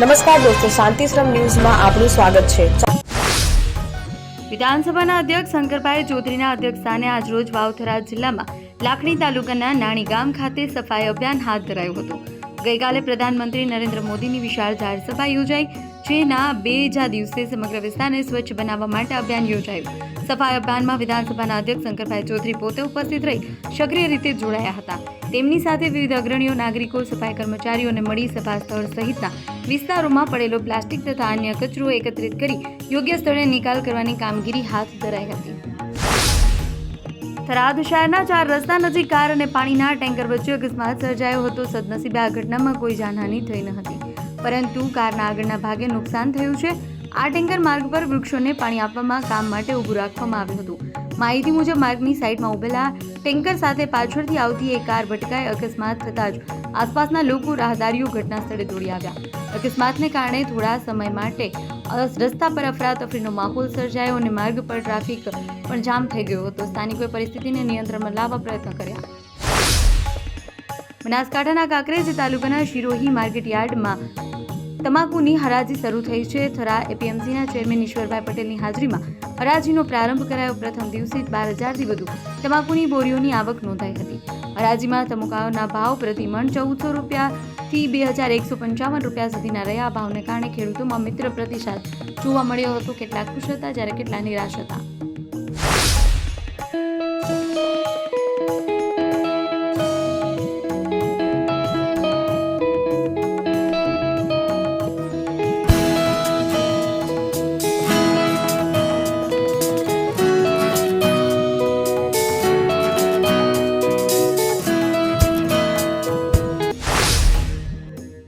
નમસ્કાર દોસ્તો, શાંતિશ્રમ ન્યૂઝમાં આપનું સ્વાગત છે। વિધાનસભાના અધ્યક્ષ શંકરભાઈ ચૌધરીના અધ્યક્ષસ્થાને આજરોજ વાવથરા જિલ્લામાં લાખણી તાલુકાના નાણી ગામ ખાતે સફાઈ અભિયાન હાથ ધરાયું હતું। ગઈકાલે પ્રધાનમંત્રી નરેન્દ્ર મોદીની વિશાળ જાહેર સભા યોજાઈ, જેના બીજા દિવસે સમગ્ર વિસ્તારને સ્વચ્છ બનાવવા માટે અભિયાન યોજાયું। સફાઈ અભિયાનમાં વિધાનસભાના અધ્યક્ષ શંકરભાઈ ચૌધરી પોતે ઉપસ્થિત રહી સક્રિય રીતે જોડાયા હતા। તેમની સાથે વિવિધ અગ્રણીઓ, નાગરિકો, સફાઈ કર્મચારીઓને મળી સભા સ્થળ સહિતના વિસ્તારોમાં પડેલો પ્લાસ્ટિક તથા અન્ય કચરો એકત્રિત કરી યોગ્ય સ્થળે નિકાલ કરવાની કામગીરી હાથ ધરાઈ હતી। થરાદ શહેરના 4 રસ્તા નજીક કાર અને પાણીના ટેન્કર વચ્ચે અકસ્માત સર્જાયો હતો। સદનસીબે આ ઘટનામાં કોઈ જાનહાનિ થઈ ન હતી, પરંતુ કારના આગળના ભાગે નુકસાન થયું છે। આ ટેન્કર માર્ગ પર વૃક્ષોને પાણી આપવામાં કામ માટે ઊભું રાખવામાં આવ્યું હતું। માહિતી મુજબ માર્ગની સાઈડમાં ઉભેલા ટેન્કર સાથે પાછળથી આવતી એક કાર ભટકાઈ અકસ્માત થતાં જ આસપાસના લોકો, રાહદારીઓ ઘટના સ્થળે દોડી આવ્યા। અકસ્માતને કારણે થોડા સમય માટે રસ્તા પર અફરાતફરીનો માહોલ સર્જાયો અને માર્ગ પર ટ્રાફિક પણ જામ થઈ ગયો હતો। સ્થાનિકોએ પરિસ્થિતિને નિયંત્રણમાં લાવવા પ્રયત્ન કર્યા। બનાસકાંઠાના કાંકરેજ તાલુકાના શિરોહી માર્કેટ યાર્ડમાં તમાકુની હરાજી શરૂ થઈ છે। થરા એપીએમસીના ચેરમેન ઈશ્વરભાઈ પટેલની હાજરીમાં હરાજીનો પ્રારંભ કરાયો। પ્રથમ દિવસે 12,000થી વધુ તમાકુની બોરીઓની આવક નોંધાઈ હતી। હરાજીમાં તમાકુના ભાવ પ્રતિ મણ 1,400 રૂપિયાથી 2,155 રૂપિયા સુધીના રહ્યા। આ ભાવને કારણે ખેડૂતોમાં મિત્ર પ્રતિસાદ જોવા મળ્યો હતો। કેટલાક ખુશ હતા, જ્યારે કેટલા નિરાશ હતા।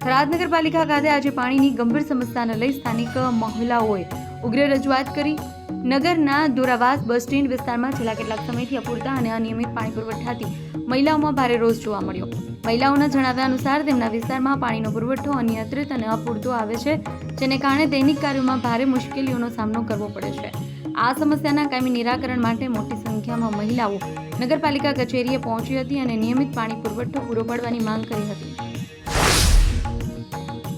થરાદ નગરપાલિકા ખાતે આજે પાણીની ગંભીર સમસ્યાને લઈ સ્થાનિક મહિલાઓએ ઉગ્ર રજૂઆત કરી। નગરના દોરાવાસ બસ સ્ટેન્ડ વિસ્તારમાં છેલ્લા કેટલાક સમયથી અપૂરતા અને અનિયમિત પાણી પુરવઠાથી મહિલાઓમાં ભારે રોષ જોવા મળ્યો। મહિલાઓના જણાવ્યા અનુસાર તેમના વિસ્તારમાં પાણીનો પુરવઠો અનિયંત્રિત અને અપૂરતો આવે છે, જેને કારણે દૈનિક કાર્યોમાં ભારે મુશ્કેલીઓનો સામનો કરવો પડે છે। આ સમસ્યાના કાયમી નિરાકરણ માટે મોટી સંખ્યામાં મહિલાઓ નગરપાલિકા કચેરીએ પહોંચી હતી અને નિયમિત પાણી પુરવઠો પૂરો પાડવાની માંગ કરી હતી।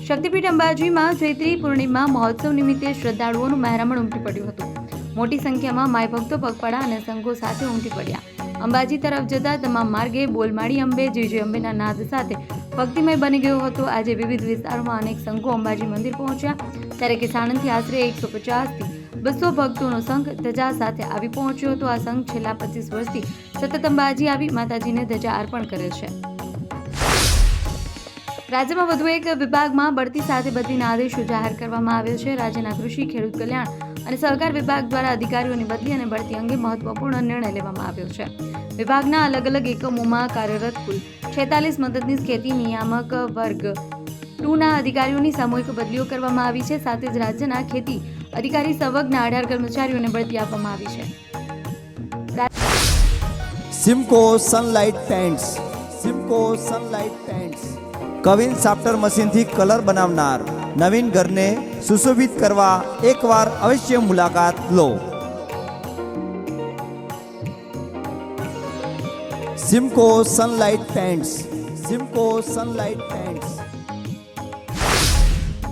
શક્તિપીઠ અંબાજીમાં ચૈત્રી પૂર્ણિમા મહોત્સવ નિમિત્તે શ્રદ્ધાળુઓનું મહેરામણ ઉમટી પડ્યું હતું। મોટી સંખ્યામાં માય ભક્તો પગપાળા અને સંઘો સાથે ઉમટી પડ્યા। અંબાજી તરફ જતા તમામ માર્ગે બોલમાળી અંબે, જય જય અંબેના નાદ સાથે ભક્તિમય બની ગયો હતો। આજે વિવિધ વિસ્તારોમાં અનેક સંઘો અંબાજી મંદિર પહોંચ્યા, જ્યારે કે સાણંદથી આશરે 150થી 200 ભક્તોનો સંઘ ધજા સાથે આવી પહોંચ્યો હતો। આ સંઘ છેલ્લા 25 વર્ષથી સતત અંબાજી આવી માતાજીને ધજા અર્પણ કરે છે। રાજ્યમાં વધુ એક વિભાગમાં બઢતી સાથે બદલીના આદેશો જાહેર કરવામાં આવ્યો છે। રાજ્યના કૃષિ, ખેડૂત કલ્યાણ અને સહકાર વિભાગ દ્વારા અધિકારીઓની બદલી અને બઢતી અંગે મહત્વપૂર્ણ નિર્ણય લેવામાં આવ્યો છે। વિભાગના અલગ અલગ એકમોમાં કાર્યરત કુલ 46 મદદનીશ ખેતી નિયામક વર્ગ 2ના અધિકારીઓની સામૂહિક બદલીઓ કરવામાં આવી છે। સાથે જ રાજ્યના ખેતી અધિકારી સંવર્ગના 18 કર્મચારીઓને બઢતી આપવામાં આવી છે। Simco sunlight paints, Simco sunlight paints કવિન સાફ્ટર મશીનથી કલર બનાવનાર નવીન ઘરને સુશોભિત કરવા એકવાર અવશ્ય મુલાકાત લો। Simco sunlight paints, Simco sunlight paints.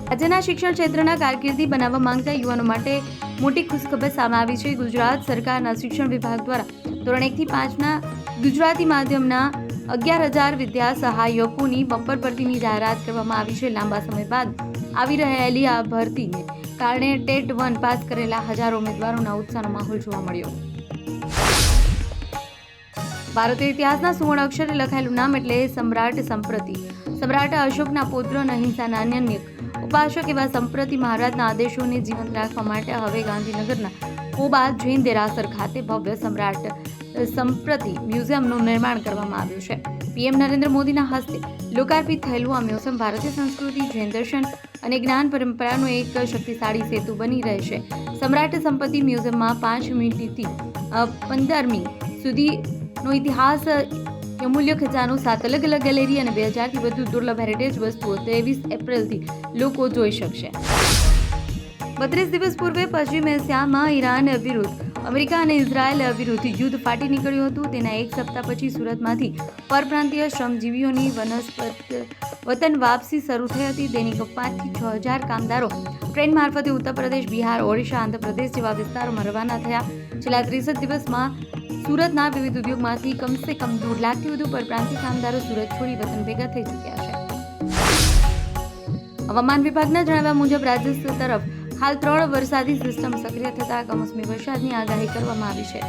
રાજ્યના શિક્ષણ ક્ષેત્રના કારકિર્દી બનાવવા માંગતા યુવાનો માટે મોટી ખુશખબર સામે આવી છે। ગુજરાત સરકારના શિક્ષણ વિભાગ દ્વારા ધોરણ 1 થી 5ના ગુજરાતી માધ્યમના 11,000 વિદ્યા સહાયકોની બમ્પર ભરતીની જાહેરાત કરવામાં આવી છે। લાંબા સમય બાદ આવી રહેલી આ ભરતીને કારણે ટેટ 1 પાસ કરેલા હજારો ઉમેદવારોના ઉત્સાહનો માહોલ જોવા મળ્યો। ભારતીય ઇતિહાસના સુવર્ણ અક્ષરે લખાયેલું નામ એટલે સમ્રાટ સંપ્રતિ। સમ્રાટ અશોકના પુત્ર અને અહિંસાના અનન્ય ઉપાસક એવા સંપ્રતિ મહારાજના આદેશોને જીવંત રાખવા માટે હવે ગાંધીનગરના કોબા જૈન દેરાસર ખાતે ભવ્ય સમ્રાટ સંપ્રતિ મ્યુઝિયમનું નિર્માણ કરવામાં આવ્યું છે। પીએમ નરેન્દ્ર મોદીના હસ્તે લોકાર્પિત થયેલું આ મ્યુઝિયમ ભારતીય સંસ્કૃતિ, જૈન દર્શન અને જ્ઞાન પરંપરાનો એક શક્તિશાળી સેતુ બની રહેશે। સમ્રાટ સંપત્તિ મ્યુઝિયમમાં 5મીથી 15મી સુધીનો ઇતિહાસ, અમૂલ્ય ખજાનો, 7 અલગ અલગ ગેલેરી અને 2000થી વધુ દુર્લભ હેરિટેજ વસ્તુઓ 23 એપ્રિલથી લોકો જોઈ શકશે। 32 દિવસ પૂર્વે પશ્ચિમ એશિયામાં ઈરાન વિરુદ્ધ અમેરિકા અને ઇઝરાયલ વિરુદ્ધ યુદ્ધ ફાટી નીકળ્યું હતું. તેના એક સપ્તાહ પછી સુરતમાંથી પરપ્રાંતીય શ્રમજીવીઓની વતન વાપસી શરૂ થઈ હતી. દૈનિક 5,000 થી 6,000 કામદારો ટ્રેન મારફતે ઉત્તર પ્રદેશ, બિહાર, ઓડિશા, આંધ્રપ્રદેશ જેવા વિસ્તારોમાં રવાના થયા. છેલ્લા 30 દિવસમાં સુરતના વિવિધ ઉદ્યોગમાંથી કમસે કમ 1.5 લાખથી વધુ પરપ્રાંતીય કામદારો સુરત છોડી વતન ભેગા થઈ ચૂક્યા છે. હવામાન વિભાગના જણાવ્યા મુજબ રાજ્ય તરફ હાલ 3 વરસાદી સિસ્ટમ સક્રિય થતા કમોસમી વરસાદની આગાહી કરવામાં આવી છે.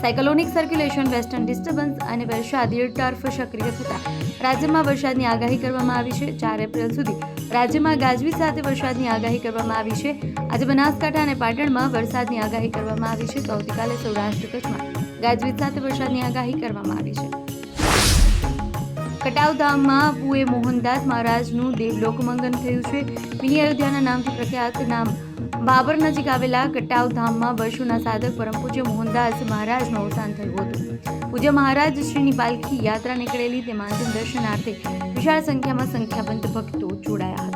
સાયક્લોનિક સર્ક્યુલેશન, વેસ્ટર્ન ડિસ્ટર્બન્સ અને વરસાદી ટર્ફ સક્રિય થતા રાજ્યમાં વરસાદની આગાહી કરવામાં આવી છે. 4 એપ્રિલ સુધી રાજ્યમાં ગાજવીજ સાથે વરસાદની આગાહી કરવામાં આવી છે. આજે બનાસકાંઠા અને પાટણમાં વરસાદની આગાહી કરવામાં આવી છે. તો આવતીકાલે સૌરાષ્ટ્ર કચ્છમાં ગાજવીજ સાથે વરસાદની આગાહી કરવામાં આવી છે. કટાવધામમાં પુએ મોહનદાસ મહારાજનું દેવલોક મંગન થયું છે. મિની અયોધ્યાના નામથી પ્રખ્યાત નામ બાબર નજીક આવેલા કટાવધામમાં વર્ષોના સાધક પરમ પૂજ્ય મોહનદાસ મહારાજનું અવસાન થયું હતું. પૂજ્ય મહારાજ શ્રીની પાલખી યાત્રા નીકળેલી તેમાં અંતિમ દર્શનાર્થે વિશાળ સંખ્યામાં સંખ્યાબંધ ભક્તો જોડાયા હતા.